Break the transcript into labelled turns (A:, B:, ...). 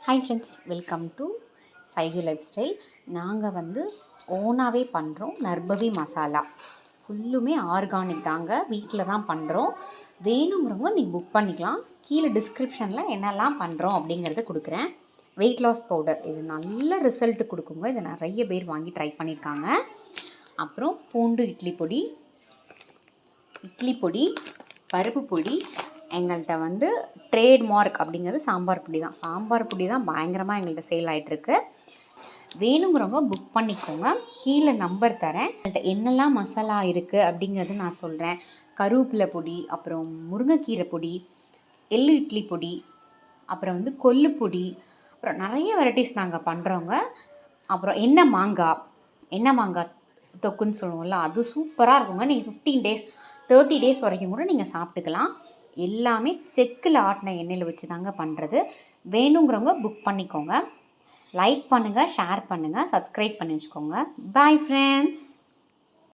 A: Hi friends, welcome to Saiju life style. நாங்கள் ஓனாகவே பண்ணுறோம் நர்பவி மசாலா. ஃபுல்லுமே ஆர்கானிக் தாங்க, வீட்டில் தான் பண்ணுறோம். வேணுங்கிறவங்க நீங்கள் புக் பண்ணிக்கலாம். கீழே டிஸ்கிரிப்ஷனில் என்னெல்லாம் பண்ணுறோம் அப்படிங்கிறத கொடுக்குறேன். வெயிட் லாஸ் பவுடர், இது நல்ல ரிசல்ட்டு கொடுக்குங்க. இதை நிறைய பேர் வாங்கி ட்ரை பண்ணியிருக்காங்க. அப்புறம் பூண்டு இட்லி பொடி, பருப்பு பொடி. எங்கள்கிட்ட ட்ரேட்மார்க் அப்படிங்கிறது சாம்பார் பொடி தான் பயங்கரமாக எங்கள்கிட்ட சேல் ஆகிட்டுருக்கு. வேணுங்கிறவங்க புக் பண்ணிக்கோங்க. கீழே நம்பர் தரேன். எங்கள்கிட்ட என்னெல்லாம் மசாலா இருக்குது அப்படிங்கிறது நான் சொல்கிறேன். கருவேப்பிலை பொடி, அப்புறம் முருங்கைக்கீரை பொடி, எள்ளு இட்லி பொடி, அப்புறம் கொள்ளு பொடி, அப்புறம் நிறைய வெரைட்டிஸ் நாங்கள் பண்ணுறோங்க. அப்புறம் எண்ணெய் மாங்காய் தொக்குன்னு சொல்லுவோம்ல, அது சூப்பராக இருக்குங்க. நீங்கள் 15 days 30 days வரைக்கும் கூட நீங்கள் சாப்பிட்டுக்கலாம். எல்லாமே செக்கில் ஆட்டின எண்ணெயில் வச்சு தாங்க பண்ணுறது. வேணுங்கிறவங்க புக் பண்ணிக்கோங்க. லைக் பண்ணுங்கள், ஷேர் பண்ணுங்கள், சப்ஸ்கிரைப் பண்ணி வச்சுக்கோங்க. Bye friends.